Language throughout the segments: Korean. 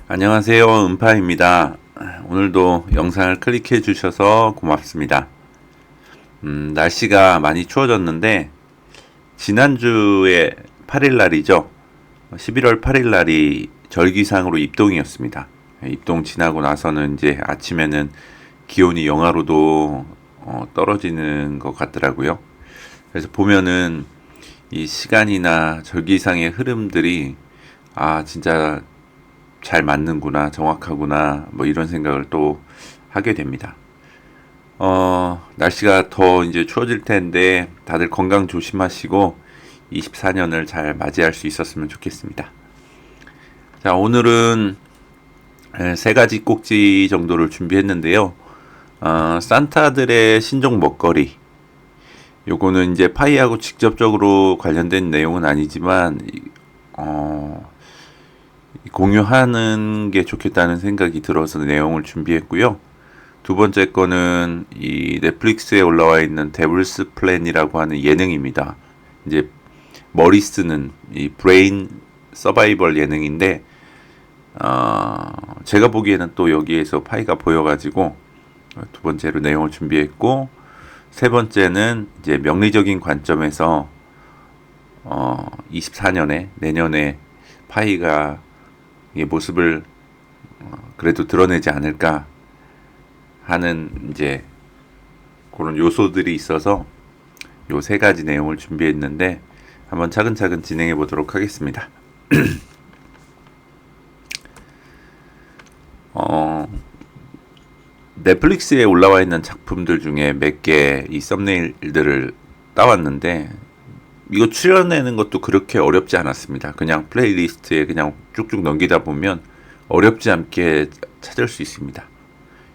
안녕하세요. 음파입니다. 오늘도 영상을 클릭해 주셔서 고맙습니다. 날씨가 많이 추워졌는데, 지난주에 8일 날이죠. 11월 8일 날이 절기상으로 입동이었습니다. 입동 지나고 나서는 이제 아침에는 기온이 영하로도 떨어지는 것 같더라고요. 그래서 보면은 이 시간이나 절기상의 흐름들이 진짜 잘 맞는구나, 정확하구나, 뭐 이런 생각을 또 하게 됩니다. 날씨가 더 이제 추워질 텐데 다들 건강 조심하시고 24년을 잘 맞이할 수 있었으면 좋겠습니다. 자, 오늘은 세 가지 꼭지 정도를 준비했는데요. 산타들의 신종 먹거리. 요거는 이제 파이하고 직접적으로 관련된 내용은 아니지만, 공유하는 게 좋겠다는 생각이 들어서 내용을 준비했고요. 두 번째 거는 이 넷플릭스에 올라와 있는 데블스 플랜이라고 하는 예능입니다. 이제 머리 쓰는 이 브레인 서바이벌 예능인데, 제가 보기에는 또 여기에서 파이가 보여가지고 두 번째로 내용을 준비했고, 세 번째는 이제 명리적인 관점에서 24년에 내년에 파이가 이 모습을 그래도 드러내지 않을까 하는 이제 그런 요소들이 있어서 요 세 가지 내용을 준비했는데 한번 차근차근 진행해 보도록 하겠습니다. 넷플릭스에 올라와 있는 작품들 중에 몇 개 이 썸네일들을 따왔는데 이거 추려내는 것도 그렇게 어렵지 않았습니다. 그냥 플레이리스트에 그냥 쭉쭉 넘기다 보면 어렵지 않게 찾을 수 있습니다.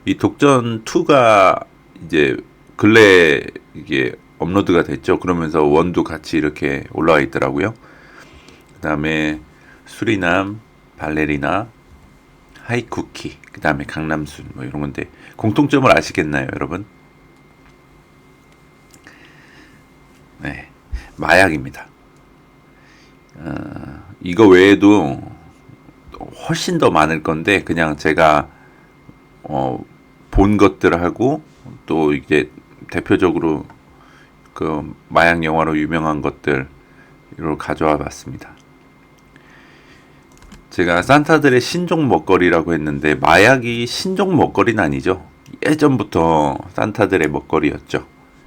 이 독전 2가 이제 근래 이게 업로드가 됐죠. 그러면서 원도 같이 이렇게 올라와 있더라고요. 그 다음에 수리남, 발레리나, 하이쿠키, 그 다음에 강남순 뭐 이런 건데 공통점을 아시겠나요, 여러분? 네, 마약입니다. 이거 외에도 훨씬 더 많을 건데 그냥 제가 본 것들하고 또 이게 대표적으로 그 마약 영화로 유명한 것들을 가져와 봤습니다. 제가 산타들의 신종 먹거리라고 했는데 마약이 신종 먹거리는 아니죠. 예전부터 산타들의 먹거리였죠.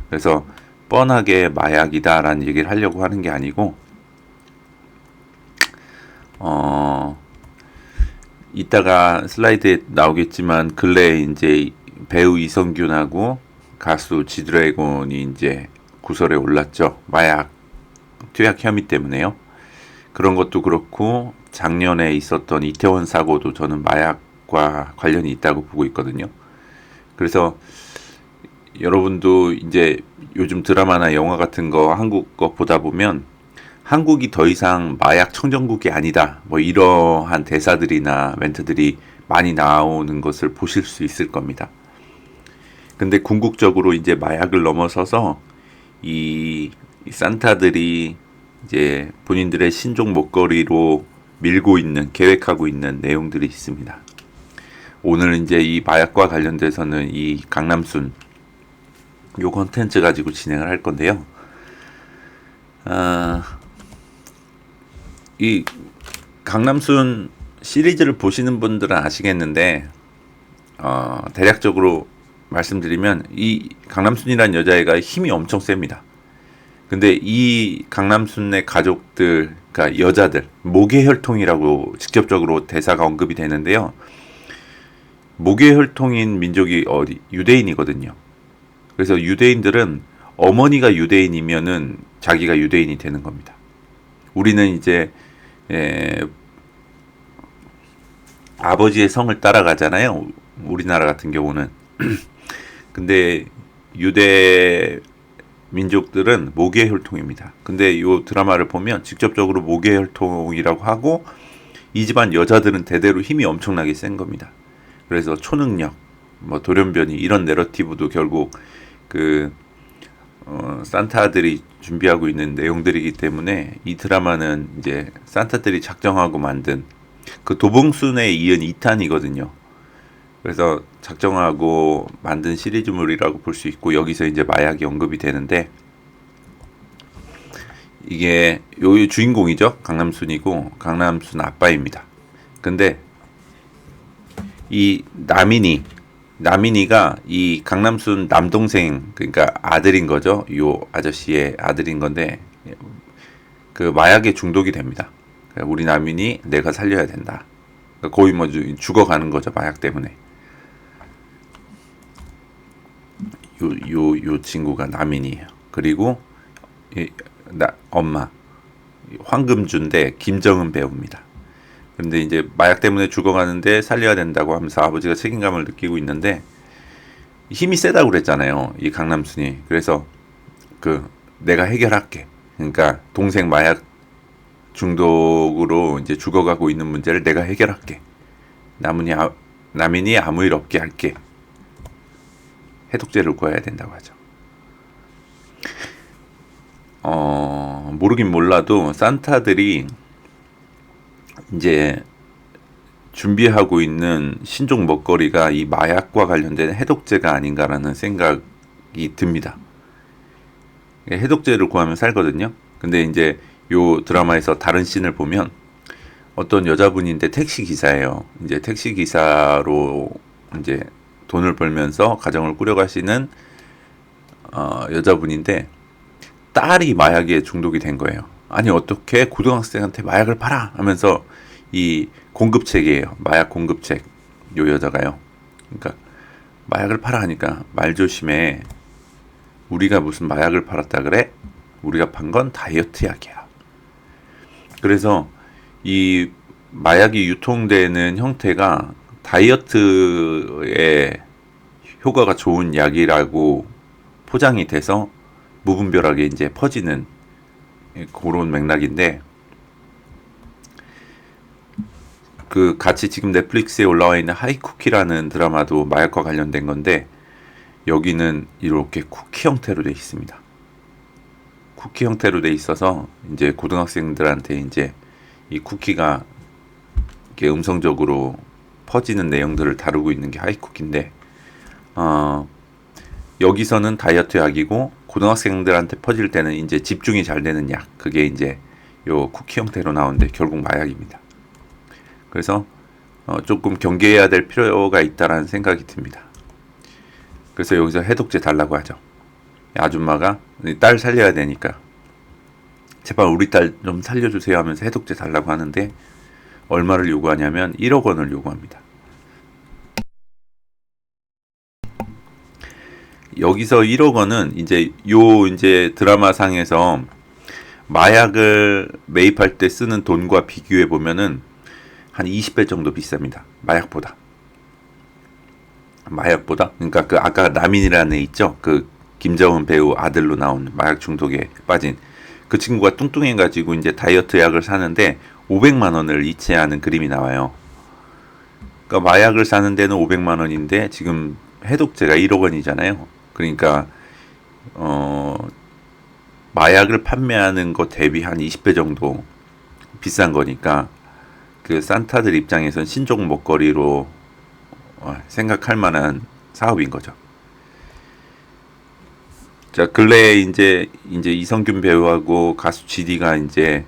그래서 뻔하게 마약이다라는 얘기를 하려고 하는 게 아니고 이따가 슬라이드에 나오겠지만 근래에 이제 배우 이성균하고 가수 지드래곤이 이제 구설에 올랐죠. 마약 투약 혐의 때문에요. 그런 것도 그렇고 작년에 있었던 이태원 사고도 저는 마약과 관련이 있다고 보고 있거든요. 그래서 여러분도 이제 요즘 드라마나 영화 같은 거 한국 거 보다 보면 한국이 더 이상 마약 청정국이 아니다. 뭐 이러한 대사들이나 멘트들이 많이 나오는 것을 보실 수 있을 겁니다. 근데 궁극적으로 이제 마약을 넘어서서 이 산타들이 이제 본인들의 신종 먹거리로 밀고 있는, 계획하고 있는 내용들이 있습니다. 오늘 이제 이 마약과 관련돼서는 이 강남순 요 컨텐츠 가지고 진행을 할 건데요. 이 강남순 시리즈를 보시는 분들은 아시겠는데 대략적으로 말씀드리면 이 강남순이라는 여자애가 힘이 엄청 셉니다. 근데 이 강남순의 가족들, 그러니까 여자들, 모계혈통이라고 직접적으로 대사가 언급이 되는데요. 모계혈통인 민족이 유대인이거든요. 그래서 유대인들은 어머니가 유대인이면은 자기가 유대인이 되는 겁니다. 우리는 이제 아버지의 성을 따라가잖아요. 우리나라 같은 경우는. 근데 유대 민족들은 모계혈통입니다. 근데 이 드라마를 보면 직접적으로 모계혈통이라고 하고 이 집안 여자들은 대대로 힘이 엄청나게 센 겁니다. 그래서 초능력, 뭐 돌연변이 이런 내러티브도 결국 그 산타들이 준비하고 있는 내용들이기 때문에 이 드라마는 이제 산타들이 작정하고 만든 그 도봉순에 이은 2탄이거든요. 그래서 작정하고 만든 시리즈물이라고 볼 수 있고, 여기서 이제 마약이 언급이 되는데, 이게 요 주인공이죠. 강남순이고 강남순 아빠입니다. 근데 이 나민이가 이 강남순 남동생, 그러니까 아들인 거죠. 요 아저씨의 아들인 건데, 그 마약에 중독이 됩니다. 우리 나민이 내가 살려야 된다. 거의 뭐 죽어가는 거죠, 마약 때문에. 요 친구가 나민이에요. 그리고 엄마 황금주인데 김정은 배우입니다. 근데 이제 마약 때문에 죽어가는데 살려야 된다고 하면서 아버지가 책임감을 느끼고 있는데, 힘이 세다고 그랬잖아요, 이 강남순이. 그래서 내가 해결할게. 그러니까 동생 마약 중독으로 이제 죽어가고 있는 문제를 내가 해결할게. 나민이 아무 일 없게 할게. 해독제를 구해야 된다고 하죠. 모르긴 몰라도 산타들이 이제 준비하고 있는 신종 먹거리가 이 마약과 관련된 해독제가 아닌가라는 생각이 듭니다. 해독제를 구하면 살거든요. 근데 이제 요 드라마에서 다른 씬을 보면 어떤 여자분인데 택시 기사예요. 이제 택시 기사로 이제 돈을 벌면서 가정을 꾸려가시는 여자분인데, 딸이 마약에 중독이 된 거예요. 아니 어떻게 고등학생한테 마약을 팔아? 하면서 이 공급책이에요. 마약 공급책. 요 여자가요. 그러니까 마약을 팔아 하니까 말 조심해. 우리가 무슨 마약을 팔았다 그래? 우리가 판 건 다이어트 약이야. 그래서 이 마약이 유통되는 형태가 다이어트에 효과가 좋은 약이라고 포장이 돼서 무분별하게 이제 퍼지는 그런 맥락인데, 그 같이 지금 넷플릭스에 올라와 있는 하이쿠키라는 드라마도 마약과 관련된 건데, 여기는 이렇게 쿠키 형태로 돼 있습니다. 쿠키 형태로 돼 있어서 이제 고등학생들한테 이제 이 쿠키가 이렇게 음성적으로 퍼지는 내용들을 다루고 있는 게 하이쿠키인데, 여기서는 다이어트 약이고 고등학생들한테 퍼질 때는 이제 집중이 잘 되는 약, 그게 이제 요 쿠키 형태로 나오는데 결국 마약입니다. 그래서 조금 경계해야 될 필요가 있다라는 생각이 듭니다. 그래서 여기서 해독제 달라고 하죠. 아줌마가 딸 살려야 되니까 제발 우리 딸 좀 살려주세요 하면서 해독제 달라고 하는데, 얼마를 요구하냐면 1억 원을 요구합니다. 여기서 1억 원은 이제 이제 드라마상에서 마약을 매입할 때 쓰는 돈과 비교해 보면은 한 20배 정도 비쌉니다. 마약보다. 그러니까 그 아까 남인이라는 애 있죠? 그 김정은 배우 아들로 나온 마약 중독에 빠진 그 친구가 뚱뚱해가지고 이제 다이어트 약을 사는데 500만 원을 이체하는 그림이 나와요. 그러니까 마약을 사는 데는 500만 원인데 지금 해독제가 1억 원이잖아요. 그러니까 마약을 판매하는 것 대비 한 20배 정도 비싼 거니까 그 산타들 입장에선 신종 먹거리로 생각할 만한 사업인 거죠. 자, 근래에 이제 이성균 배우하고 가수 GD가 이제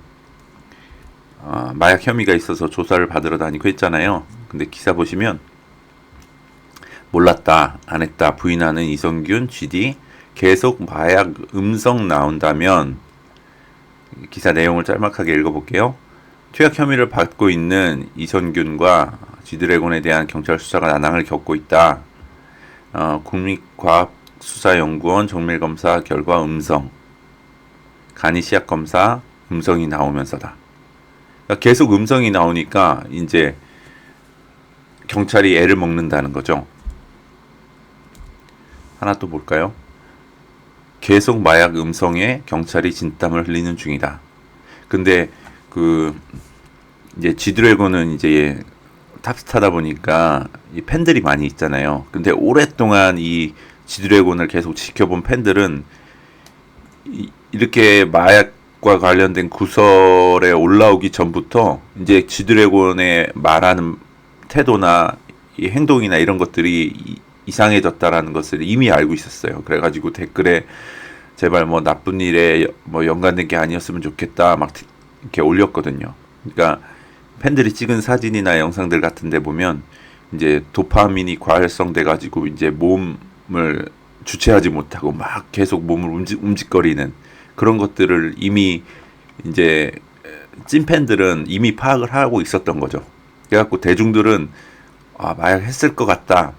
마약 혐의가 있어서 조사를 받으러 다니고 했잖아요. 근데 기사 보시면 몰랐다, 안 했다 부인하는 이성균, GD 계속 마약 음성 나온다면, 기사 내용을 짤막하게 읽어볼게요. 투약 혐의를 받고 있는 이성균과 G드래곤에 대한 경찰 수사가 난항을 겪고 있다. 국립과학수사연구원 정밀검사 결과 음성, 간이 시약검사 음성이 나오면서다. 그러니까 계속 음성이 나오니까 이제 경찰이 애를 먹는다는 거죠. 하나 또 볼까요? 계속 마약 음성에 경찰이 진땀을 흘리는 중이다. 근데 이제 G드래곤은 이제 탑스타다 보니까 이 팬들이 많이 있잖아요. 근데 오랫동안 이 G드래곤을 계속 지켜본 팬들은 이렇게 마약 마약과 관련된 구설에 올라오기 전부터 이제 지드래곤의 말하는 태도나 이 행동이나 이런 것들이 이상해졌다라는 것을 이미 알고 있었어요. 그래가지고 댓글에 제발 뭐 나쁜 일에 뭐 연관된 게 아니었으면 좋겠다 막 이렇게 올렸거든요. 그러니까 팬들이 찍은 사진이나 영상들 같은데 보면 이제 도파민이 과활성돼 가지고 이제 몸을 주체하지 못하고 막 계속 몸을 움직거리는 그런 것들을 이미 이제 찐팬들은 이미 파악을 하고 있었던 거죠. 그래갖고 대중들은 아, 마약 했을 것 같다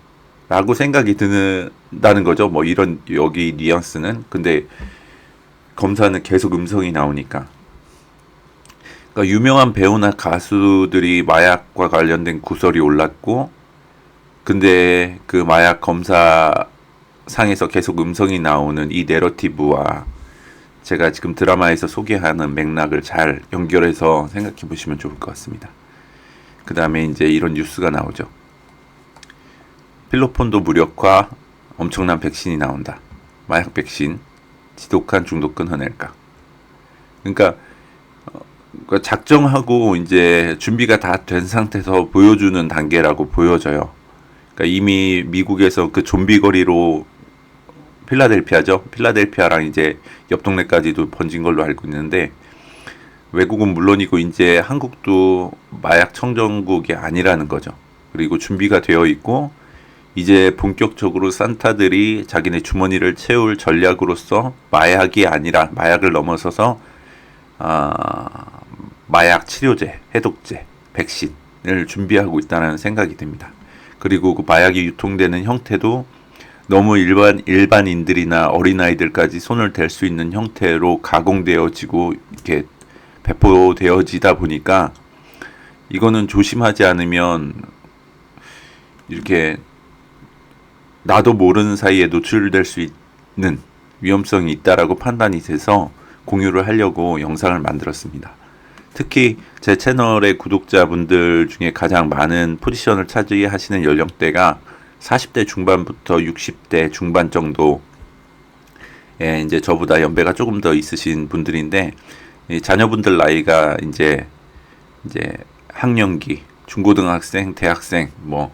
라고 생각이 든다는 거죠. 뭐 이런 여기 뉘앙스는. 근데 검사는 계속 음성이 나오니까. 그러니까 유명한 배우나 가수들이 마약과 관련된 구설이 올랐고, 근데 그 마약 검사 상에서 계속 음성이 나오는 이 내러티브와 제가 지금 드라마에서 소개하는 맥락을 잘 연결해서 생각해 보시면 좋을 것 같습니다. 그 다음에 이제 이런 뉴스가 나오죠. 필로폰도 무력화, 엄청난 백신이 나온다. 마약 백신, 지독한 중독군 흔할까. 그러니까 작정하고 이제 준비가 다 된 상태에서 보여주는 단계라고 보여져요. 그러니까 이미 미국에서 그 좀비 거리로 필라델피아죠. 필라델피아랑 이제 옆 동네까지도 번진 걸로 알고 있는데 외국은 물론이고 이제 한국도 마약 청정국이 아니라는 거죠. 그리고 준비가 되어 있고 이제 본격적으로 산타들이 자기네 주머니를 채울 전략으로서 마약이 아니라 마약을 넘어서서 마약 치료제, 해독제, 백신을 준비하고 있다는 생각이 듭니다. 그리고 그 마약이 유통되는 형태도 너무 일반인들이나 어린아이들까지 손을 댈 수 있는 형태로 가공되어지고 이렇게 배포되어지다 보니까 이거는 조심하지 않으면 이렇게 나도 모르는 사이에 노출될 수 있는 위험성이 있다라고 판단이 돼서 공유를 하려고 영상을 만들었습니다. 특히 제 채널의 구독자분들 중에 가장 많은 포지션을 차지하시는 연령대가 40대 중반부터 60대 중반 정도 이제 저보다 연배가 조금 더 있으신 분들인데 자녀분들 나이가 이제 학령기, 중고등학생, 대학생 뭐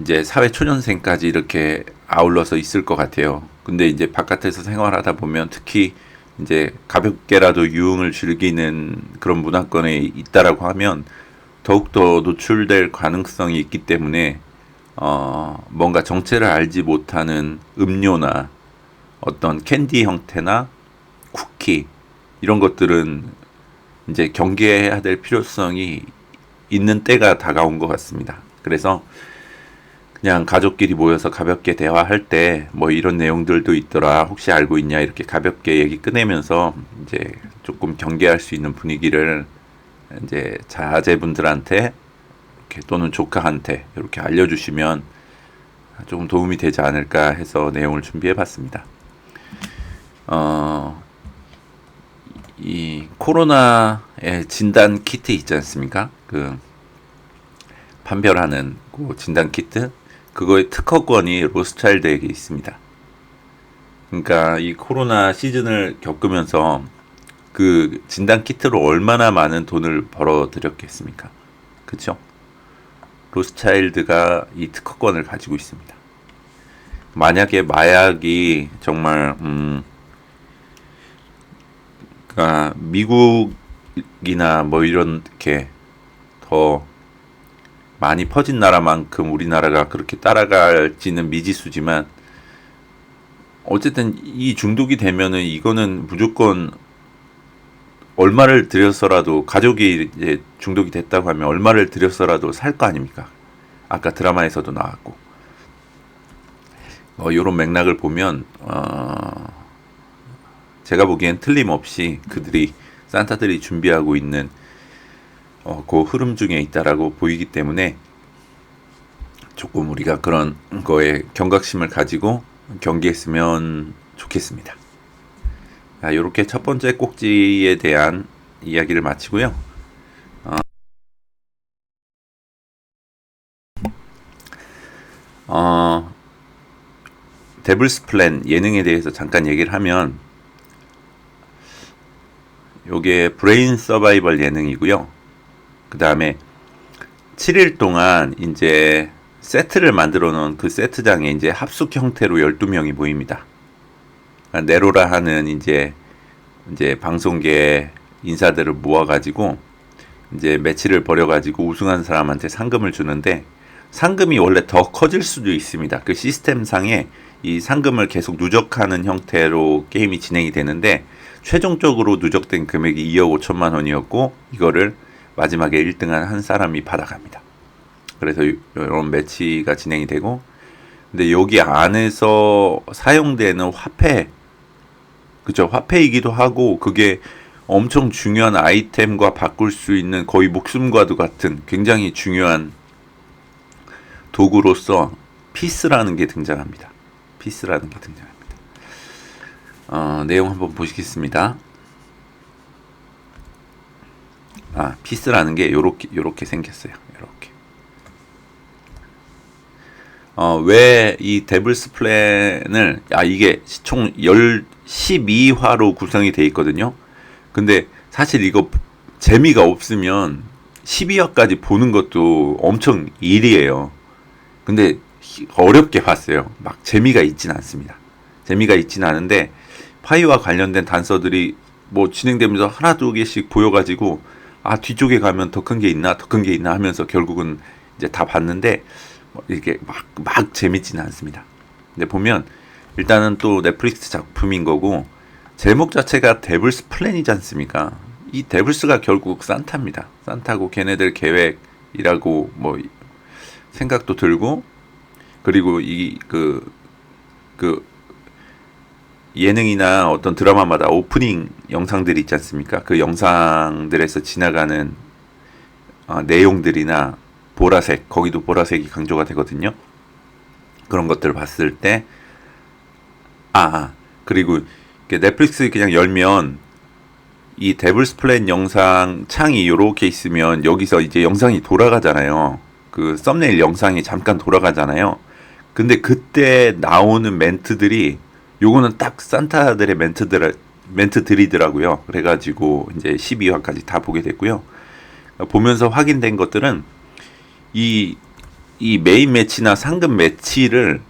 이제 사회 초년생까지 이렇게 아울러서 있을 것 같아요. 근데 이제 바깥에서 생활하다 보면 특히 이제 가볍게라도 유흥을 즐기는 그런 문화권에 있다라고 하면 더욱더 노출될 가능성이 있기 때문에 뭔가 정체를 알지 못하는 음료나 어떤 캔디 형태나 쿠키 이런 것들은 이제 경계해야 될 필요성이 있는 때가 다가온 것 같습니다. 그래서 그냥 가족끼리 모여서 가볍게 대화할 때 뭐 이런 내용들도 있더라 혹시 알고 있냐 이렇게 가볍게 얘기 꺼내면서 이제 조금 경계할 수 있는 분위기를 이제 자제분들한테 이렇게 또는 조카한테 이렇게 알려주시면 조금 도움이 되지 않을까 해서 내용을 준비해봤습니다. 이 코로나의 진단 키트 있지 않습니까? 그 판별하는 그 진단 키트 그거의 특허권이 로스차일드에게 있습니다. 그러니까 이 코로나 시즌을 겪으면서 그 진단 키트로 얼마나 많은 돈을 벌어들였겠습니까? 그렇죠? 로스차일드가 이 특허권을 가지고 있습니다. 만약에 마약이 정말 그러니까 미국이나 뭐 이렇게 더 많이 퍼진 나라만큼 우리나라가 그렇게 따라갈지는 미지수지만 어쨌든 이 중독이 되면은 이거는 무조건 얼마를 들여서라도 가족이 이제 중독이 됐다고 하면 얼마를 들여서라도 살 거 아닙니까? 아까 드라마에서도 나왔고 요런 맥락을 보면 제가 보기엔 틀림없이 그들이 산타들이 준비하고 있는 그 흐름 중에 있다라고 보이기 때문에 조금 우리가 그런 거에 경각심을 가지고 경계했으면 좋겠습니다. 이렇게 첫 번째 꼭지에 대한 이야기를 마치고요. 데블스 플랜 예능에 대해서 잠깐 얘기를 하면 요게 브레인 서바이벌 예능이고요. 그 다음에 7일 동안 이제 세트를 만들어 놓은 그 세트장에 이제 합숙 형태로 12명이 모입니다. 그러니까 네로라 하는 이제 방송계 인사들을 모아가지고 이제 매치를 벌여가지고 우승한 사람한테 상금을 주는데, 상금이 원래 더 커질 수도 있습니다. 그 시스템상에 이 상금을 계속 누적하는 형태로 게임이 진행이 되는데, 최종적으로 누적된 금액이 2억 5천만 원이었고, 이거를 마지막에 1등한 한 사람이 받아갑니다. 그래서 이런 매치가 진행이 되고, 근데 여기 안에서 사용되는 화폐, 그죠? 화폐이기도 하고, 그게 엄청 중요한 아이템과 바꿀 수 있는 거의 목숨과도 같은 굉장히 중요한 도구로서 피스라는 게 등장합니다. 피스라는 게 등장합니다. 내용 한번 보시겠습니다. 피스라는 게 요렇게 생겼어요. 요렇게. 왜 이 데블스 플랜을, 이게 총 12화로 구성이 되어 있거든요. 근데 사실 이거 재미가 없으면 12화까지 보는 것도 엄청 일이에요. 근데 어렵게 봤어요. 막 재미가 있진 않습니다. 재미가 있진 않은데, 파이와 관련된 단서들이 뭐 진행되면서 하나 두 개씩 보여가지고, 뒤쪽에 가면 더 큰 게 있나 하면서 결국은 이제 다 봤는데, 이렇게 막 재밌지는 않습니다. 근데 보면 일단은 또 넷플릭스 작품인 거고, 제목 자체가 데블스 플랜이지 않습니까? 이 데블스가 결국 산타입니다. 산타고 걔네들 계획이라고 뭐 생각도 들고, 그리고 그 예능이나 어떤 드라마마다 오프닝 영상들이 있지 않습니까? 그 영상들에서 지나가는 내용들이나 보라색, 거기도 보라색이 강조가 되거든요. 그런 것들을 봤을 때, 그리고 넷플릭스 그냥 열면 이 데블스 플랜 영상 창이 이렇게 있으면 여기서 이제 영상이 돌아가잖아요. 그 썸네일 영상이 잠깐 돌아가잖아요. 근데 그때 나오는 멘트들이, 요거는 딱 산타들의 멘트들이더라고요. 그래가지고 이제 12화까지 다 보게 됐고요. 보면서 확인된 것들은 이 메인 매치나 상금 매치를,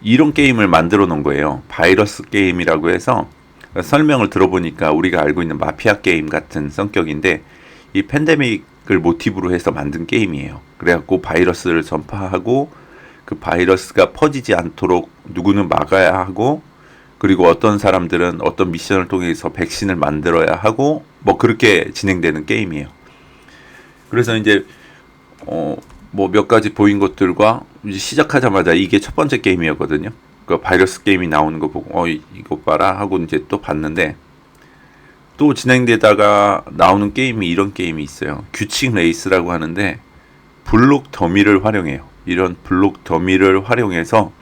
이런 게임을 만들어 놓은 거예요. 바이러스 게임이라고 해서, 설명을 들어보니까 우리가 알고 있는 마피아 게임 같은 성격인데, 이 팬데믹을 모티브로 해서 만든 게임이에요. 그래갖고 바이러스를 전파하고, 그 바이러스가 퍼지지 않도록 누구는 막아야 하고, 그리고 어떤 사람들은 어떤 미션을 통해서 백신을 만들어야 하고, 뭐 그렇게 진행되는 게임이에요. 그래서 이제 뭐 몇 가지 보인 것들과, 이제 시작하자마자 이게 첫 번째 게임이었거든요. 그 바이러스 게임이 나오는 거 보고 이거 봐라 하고 이제 또 봤는데, 또 진행되다가 나오는 게임이 이런 게임이 있어요. 규칙 레이스라고 하는데, 블록 더미를 활용해요. 이런 블록 더미를 활용해서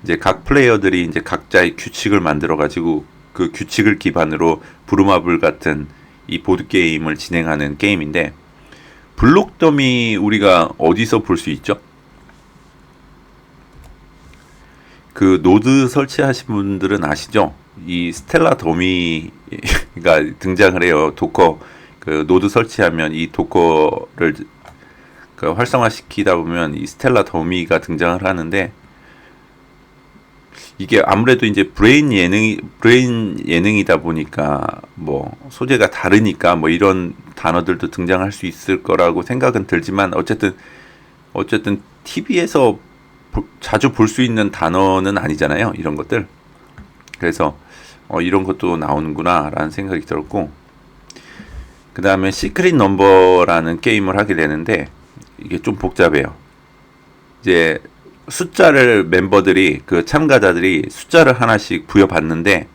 이제 각 플레이어들이 이제 각자의 규칙을 만들어 가지고, 그 규칙을 기반으로 부루마블 같은 이 보드 게임을 진행하는 게임인데, 블록 더미 우리가 어디서 볼 수 있죠? 그 노드 설치하신 분들은 아시죠? 이 스텔라 더미가 등장을 해요. 도커, 그 노드 설치하면 이 도커를 그 활성화시키다 보면 이 스텔라 더미가 등장을 하는데, 이게 아무래도 이제 브레인 예능이다 보니까 뭐 소재가 다르니까 뭐 이런 단어들도 등장할 수 있을 거라고 생각은 들지만, 어쨌든 TV에서 자주 볼 수 있는 단어는 아니잖아요, 이런 것들. 그래서 이런 것도 나오는구나 라는 생각이 들었고, 그 다음에 시크릿 넘버라는 게임을 하게 되는데, 이게 좀 복잡해요. 이제 숫자를 멤버들이, 그 참가자들이 숫자를 하나씩 부여받는데,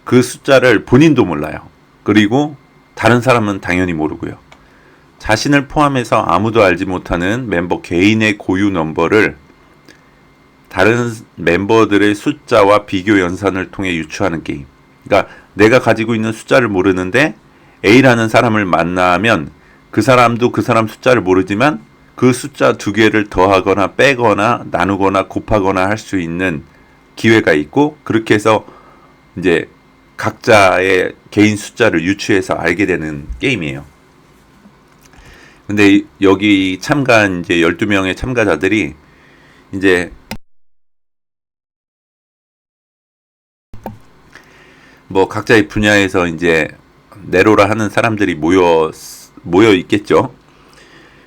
그 숫자를 본인도 몰라요. 그리고 다른 사람은 당연히 모르고요. 자신을 포함해서 아무도 알지 못하는 멤버 개인의 고유 넘버를 다른 멤버들의 숫자와 비교 연산을 통해 유추하는 게임. 그러니까 내가 가지고 있는 숫자를 모르는데 A라는 사람을 만나면 그 사람도 그 사람 숫자를 모르지만 그 숫자 두 개를 더하거나 빼거나 나누거나 곱하거나 할 수 있는 기회가 있고, 그렇게 해서 이제 각자의 개인 숫자를 유추해서 알게 되는 게임이에요. 근데 여기 참가한 이제 12명의 참가자들이 이제 뭐 각자의 분야에서 이제 내로라 하는 사람들이 모여 있겠죠.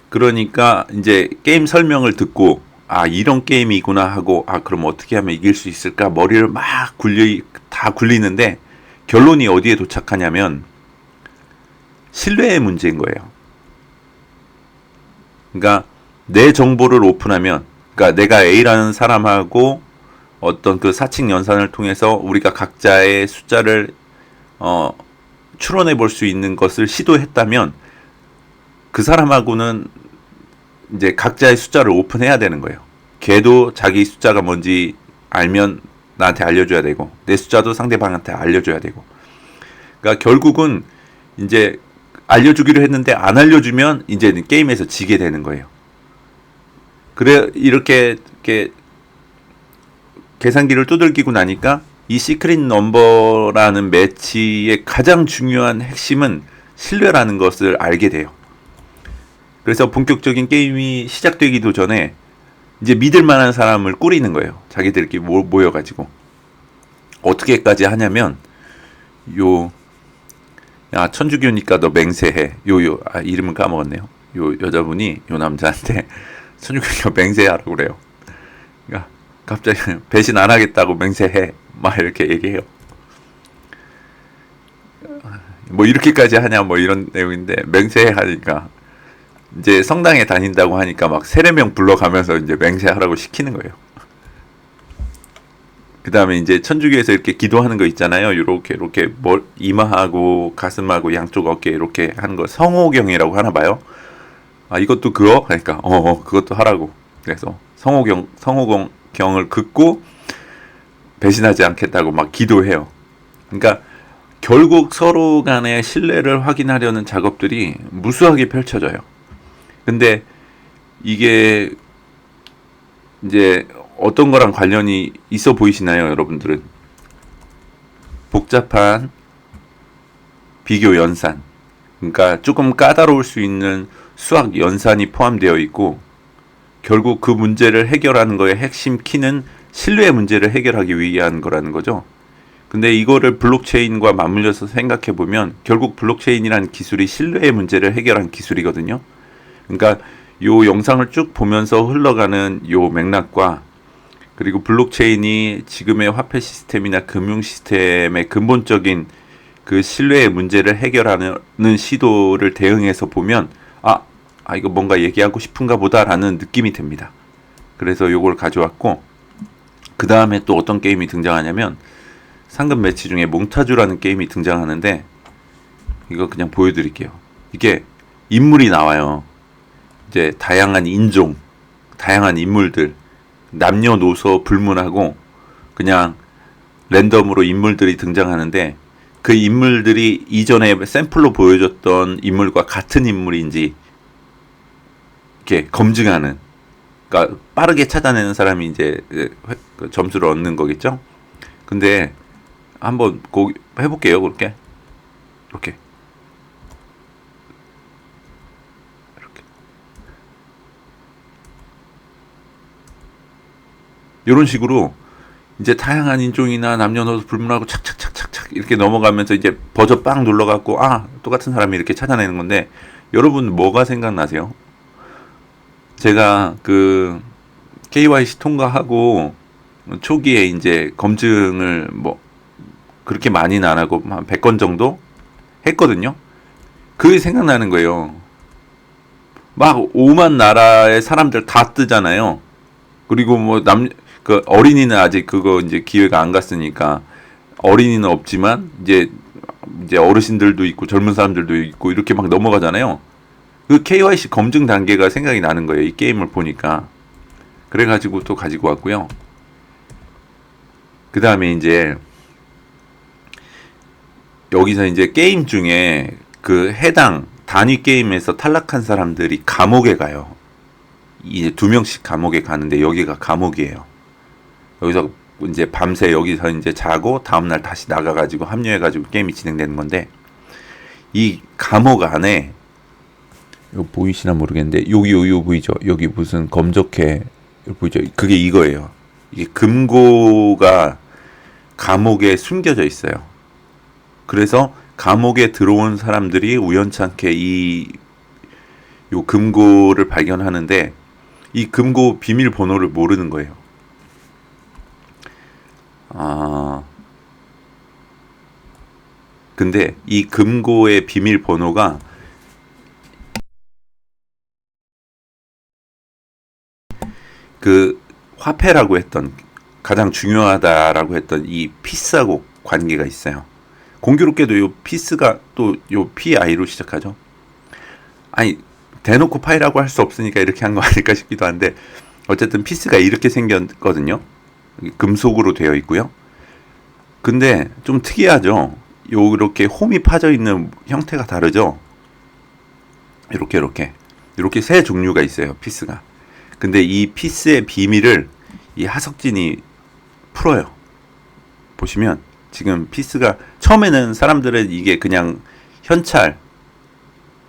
그러니까 이제 게임 설명을 듣고 아 이런 게임이구나 하고 아 그럼 어떻게 하면 이길 수 있을까 머리를 막 다 굴리는데 결론이 어디에 도착하냐면 신뢰의 문제인 거예요. 그러니까 내 정보를 오픈하면 그러니까 내가 A라는 사람하고 어떤 그 사칙 연산을 통해서 우리가 각자의 숫자를 추론해 볼 수 있는 것을 시도했다면 그 사람하고는 이제 각자의 숫자를 오픈해야 되는 거예요. 걔도 자기 숫자가 뭔지 알면 나한테 알려줘야 되고 내 숫자도 상대방한테 알려줘야 되고 그러니까 결국은 이제 알려주기로 했는데 안 알려주면 이제 게임에서 지게 되는 거예요. 그래 이렇게 계산기를 두들기고 나니까 이 시크릿 넘버라는 매치의 가장 중요한 핵심은 신뢰라는 것을 알게 돼요. 그래서 본격적인 게임이 시작되기도 전에 이제 믿을 만한 사람을 꾸리는 거예요. 자기들끼리 모여가지고 어떻게까지 하냐면 야 천주교니까 너 맹세해. 이름은 까먹었네요. 요 여자분이 요 남자한테 천주교니까 맹세하라고 그래요. 그러니까 갑자기 배신 안 하겠다고 맹세해. 막 이렇게 얘기해요. 뭐 이렇게까지 하냐 뭐 이런 내용인데 맹세해 하니까 이제 성당에 다닌다고 하니까 막 세례명 불러가면서 이제 맹세하라고 시키는 거예요. 그 다음에 이제 천주교에서 이렇게 기도하는 거 있잖아요. 이렇게 이마하고 가슴하고 양쪽 어깨 이렇게 하는 거 성호경이라고 하나 봐요. 아 이것도 그거? 그러니까 그것도 하라고. 그래서 성호경을 긋고 배신하지 않겠다고 막 기도해요. 그러니까 결국 서로 간의 신뢰를 확인하려는 작업들이 무수하게 펼쳐져요. 근데 이게 이제 어떤 거랑 관련이 있어 보이시나요, 여러분들은? 복잡한 비교 연산. 그러니까 조금 까다로울 수 있는 수학 연산이 포함되어 있고 결국 그 문제를 해결하는 거의 핵심 키는 신뢰의 문제를 해결하기 위한 거라는 거죠. 근데 이거를 블록체인과 맞물려서 생각해 보면 결국 블록체인이라는 기술이 신뢰의 문제를 해결한 기술이거든요. 그러니까 요 영상을 쭉 보면서 흘러가는 요 맥락과 그리고 블록체인이 지금의 화폐 시스템이나 금융 시스템의 근본적인 그 신뢰의 문제를 해결하는 시도를 대응해서 보면 이거 뭔가 얘기하고 싶은가 보다라는 느낌이 듭니다. 그래서 요걸 가져왔고 그 다음에 또 어떤 게임이 등장하냐면 상금 매치 중에 몽타주라는 게임이 등장하는데 이거 그냥 보여드릴게요. 이게 인물이 나와요. 이제 다양한 인종, 다양한 인물들, 남녀노소 불문하고 그냥 랜덤으로 인물들이 등장하는데 그 인물들이 이전에 샘플로 보여줬던 인물과 같은 인물인지 이렇게 검증하는, 그러니까 빠르게 찾아내는 사람이 이제 점수를 얻는 거겠죠. 근데 한번 해볼게요. 이렇게 이런 식으로 이제 다양한 인종이나 남녀노소 불문하고 착착착착착 이렇게 넘어가면서 이제 버저 빵 눌러갖고 똑같은 사람이 이렇게 찾아내는 건데 여러분 뭐가 생각나세요? 제가 그 KYC 통과하고 초기에 이제 검증을 뭐 그렇게 많이는 안 하고 한 100건 정도 했거든요. 그게 생각나는 거예요. 막 5만 나라의 사람들 다 뜨잖아요. 그리고 뭐 그 어린이는 아직 그거 이제 기회가 안 갔으니까 어린이는 없지만 이제 어르신들도 있고 젊은 사람들도 있고 이렇게 막 넘어가잖아요. 그 KYC 검증 단계가 생각이 나는 거예요. 이 게임을 보니까. 그래가지고 또 가지고 왔고요. 그 다음에 이제 여기서 이제 게임 중에 그 해당 단위 게임에서 탈락한 사람들이 감옥에 가요. 이제 2명씩 감옥에 가는데 여기가 감옥이에요. 여기서 이제 밤새 여기서 이제 자고 다음날 다시 나가가지고 합류해가지고 게임이 진행되는 건데, 이 감옥 안에, 이거 보이시나 모르겠는데 여기 보이죠? 여기 무슨 검적해 보이죠? 그게 이거예요. 이게 금고가 감옥에 숨겨져 있어요. 그래서 감옥에 들어온 사람들이 우연찮게 요 금고를 발견하는데, 이 금고 비밀번호를 모르는 거예요. 근데 이 금고의 비밀번호가 그 화폐라고 했던, 가장 중요하다라고 했던 이 피스하고 관계가 있어요. 공교롭게도 요 피스가 또 요 PI로 시작하죠. 아니, 대놓고 파이라고 할 수 없으니까 이렇게 한 거 아닐까 싶기도 한데, 어쨌든 피스가 이렇게 생겼거든요. 금속으로 되어 있고요. 근데 좀 특이하죠. 요렇게 홈이 파져 있는 형태가 다르죠. 이렇게 세 종류가 있어요, 피스가. 근데 이 피스의 비밀을 이 하석진이 풀어요. 보시면 지금 피스가, 처음에는 사람들은 이게 그냥 현찰,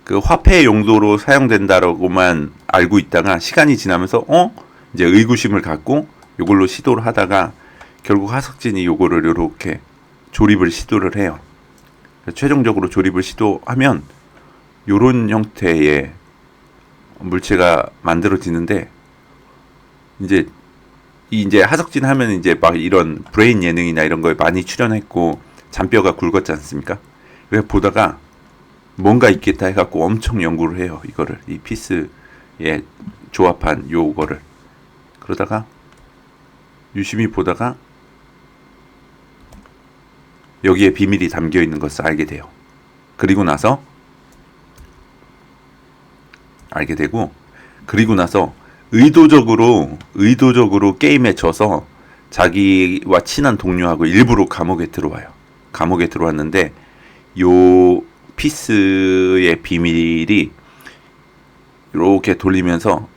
그 화폐 용도로 사용된다라고만 알고 있다가, 시간이 지나면서 이제 의구심을 갖고 요걸로 시도를 하다가 결국 하석진이 요거를 이렇게 조립을 시도를 해요. 최종적으로 조립을 시도하면 요런 형태의 물체가 만들어지는데, 이제 하석진 하면 이제 막 이런 브레인 예능이나 이런 거에 많이 출연했고 잔뼈가 굵었지 않습니까? 그래서 보다가 뭔가 있겠다 해갖고 엄청 연구를 해요. 이거를, 이 피스에 조합한 요거를. 그러다가 유심히 보다가 여기에 비밀이 담겨 있는 것을 알게 돼요. 그리고 나서 의도적으로 게임에 져서 자기와 친한 동료하고 일부러 감옥에 들어와요. 감옥에 들어왔는데 요 피스의 비밀이 이렇게 돌리면서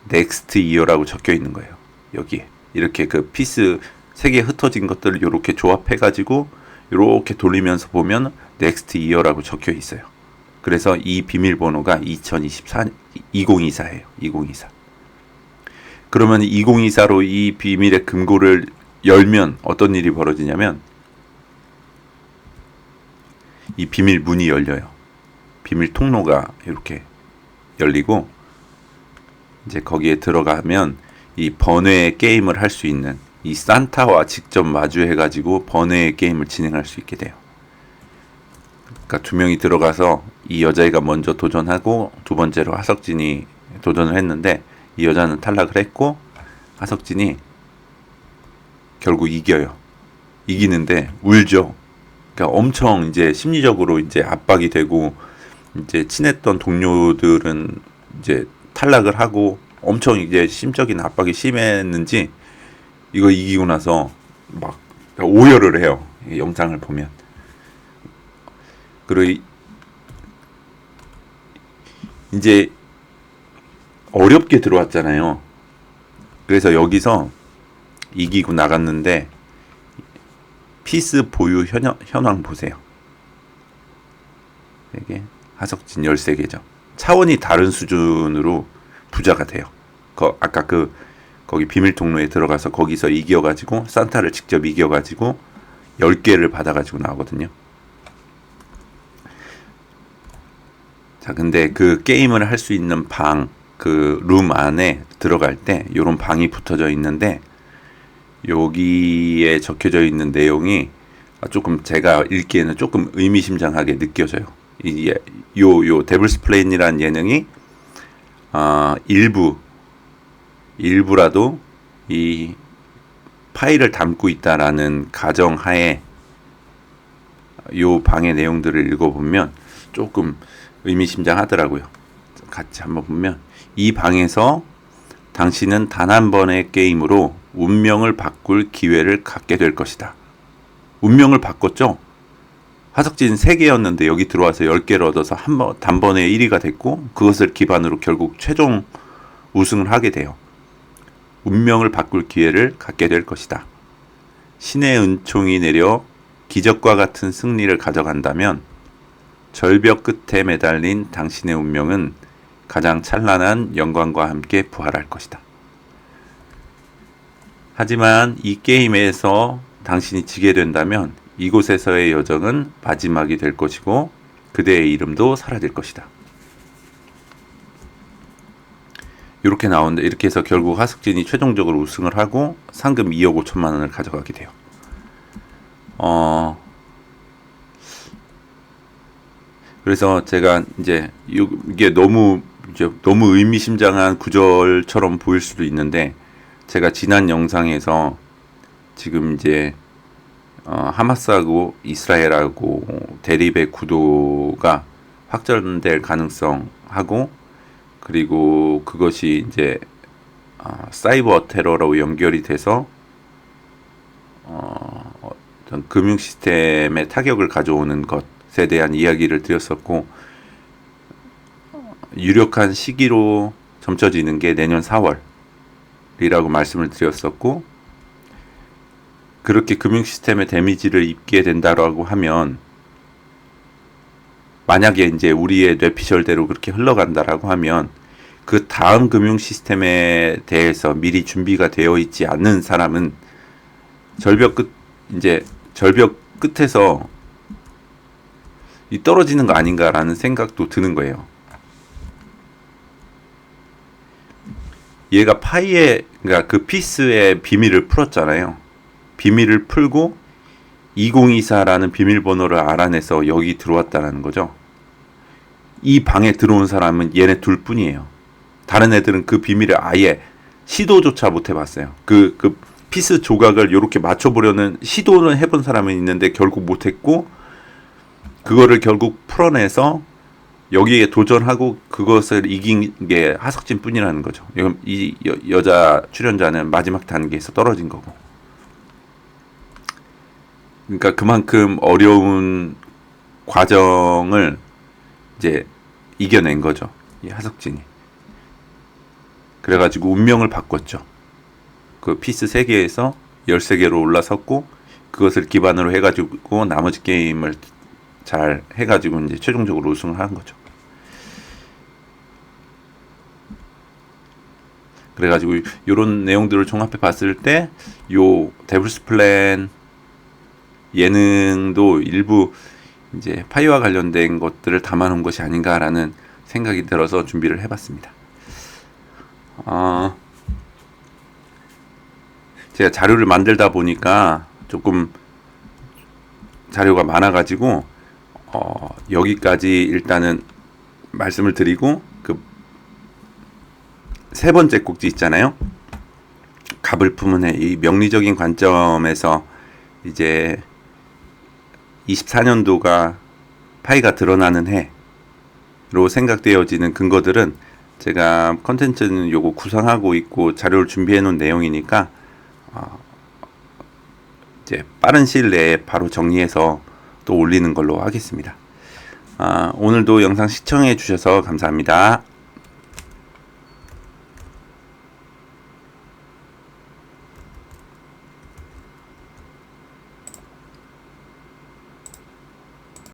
넥스트 이어라고 적혀 있는 거예요. 여기에 이렇게 그 피스 세 개 흩어진 것들을 이렇게 조합해가지고 이렇게 돌리면서 보면 넥스트 이어라고 적혀 있어요. 그래서 이 비밀번호가 2024예요. 2024. 그러면 2024로 이 비밀의 금고를 열면 어떤 일이 벌어지냐면, 이 비밀 문이 열려요. 비밀 통로가 이렇게 열리고, 이제 거기에 들어가면 이 번외의 게임을 할 수 있는, 이 산타와 직접 마주해가지고 번외의 게임을 진행할 수 있게 돼요. 그러니까 두 명이 들어가서 이 여자애가 먼저 도전하고 두 번째로 하석진이 도전을 했는데, 이 여자는 탈락을 했고 하석진이 결국 이겨요. 이기는데 울죠. 그러니까 엄청 이제 심리적으로 이제 압박이 되고, 이제 친했던 동료들은 이제 탈락을 하고 엄청 이제 심적인 압박이 심했는지 이거 이기고 나서 막 오열을 해요. 이 영상을 보면. 그리고 이제 어렵게 들어왔잖아요. 그래서 여기서 이기고 나갔는데 피스 보유 현황 보세요. 이게 하석진 13개죠. 차원이 다른 수준으로 부자가 돼요. 아까 거기 비밀 통로에 들어가서 거기서 이겨가지고 산타를 직접 이겨가지고 10개를 받아가지고 나오거든요. 자, 근데 그 게임을 할 수 있는 방, 그 룸 안에 들어갈 때 요런 방이 붙어져 있는데, 여기에 적혀져 있는 내용이 조금 제가 읽기에는 조금 의미심장하게 느껴져요. 요 데블스 플레인이라는 예능이 일부라도 이 파일을 담고 있다라는 가정하에 요 방의 내용들을 읽어보면 조금 의미심장하더라고요. 같이 한번 보면, 이 방에서 당신은 단 한 번의 게임으로 운명을 바꿀 기회를 갖게 될 것이다. 운명을 바꿨죠? 하석진 3개였는데 여기 들어와서 10개를 얻어서 단번에 1위가 됐고, 그것을 기반으로 결국 최종 우승을 하게 돼요. 운명을 바꿀 기회를 갖게 될 것이다. 신의 은총이 내려 기적과 같은 승리를 가져간다면 절벽 끝에 매달린 당신의 운명은 가장 찬란한 영광과 함께 부활할 것이다. 하지만 이 게임에서 당신이 지게 된다면 이곳에서의 여정은 마지막이 될 것이고 그대의 이름도 사라질 것이다. 이렇게 나오는데, 이렇게 해서 결국 하석진이 최종적으로 우승을 하고 상금 2억 5천만 원을 가져가게 돼요. 그래서 제가 이제 이게 너무 의미심장한 구절처럼 보일 수도 있는데, 제가 지난 영상에서 지금 이제 하마스하고 이스라엘하고 대립의 구도가 확전될 가능성하고, 그리고 그것이 이제 사이버 테러로 연결이 돼서 어떤 금융 시스템에 타격을 가져오는 것에 대한 이야기를 드렸었고, 유력한 시기로 점쳐지는 게 내년 4월이라고 말씀을 드렸었고, 그렇게 금융 시스템에 데미지를 입게 된다라고 하면, 만약에 이제 우리의 뇌피셜대로 그렇게 흘러간다라고 하면 그 다음 금융 시스템에 대해서 미리 준비가 되어 있지 않는 사람은 절벽 끝에서 이 떨어지는 거 아닌가라는 생각도 드는 거예요. 얘가 그러니까 그 피스의 비밀을 풀었잖아요. 비밀을 풀고 2024라는 비밀번호를 알아내서 여기 들어왔다는 거죠. 이 방에 들어온 사람은 얘네 둘 뿐이에요. 다른 애들은 그 비밀을 아예 시도조차 못 해봤어요. 그 피스 조각을 이렇게 맞춰보려는 시도는 해본 사람은 있는데 결국 못했고, 그거를 결국 풀어내서 여기에 도전하고 그것을 이긴 게 하석진 뿐이라는 거죠. 이 여자 출연자는 마지막 단계에서 떨어진 거고. 그러니까 그만큼 어려운 과정을 이제 이겨낸 거죠, 이 하석진이. 그래가지고 운명을 바꿨죠. 그 피스 3개에서 13개로 올라섰고, 그것을 기반으로 해가지고 나머지 게임을 잘 해가지고 이제 최종적으로 우승을 한 거죠. 그래가지고 이런 내용들을 종합해 봤을 때 요 데블스 플랜 예능도 일부 이제 파이와 관련된 것들을 담아놓은 것이 아닌가라는 생각이 들어서 준비를 해봤습니다. 제가 자료를 만들다 보니까 조금 자료가 많아가지고 여기까지 일단은 말씀을 드리고, 그 세 번째 꼭지 있잖아요. 갑을 품은 해, 이 명리적인 관점에서 이제 24년도가 파이가 드러나는 해로 생각되어지는 근거들은 제가 컨텐츠는 요거 구상하고 있고 자료를 준비해 놓은 내용이니까 이제 빠른 시일 내에 바로 정리해서 또 올리는 걸로 하겠습니다. 오늘도 영상 시청해 주셔서 감사합니다.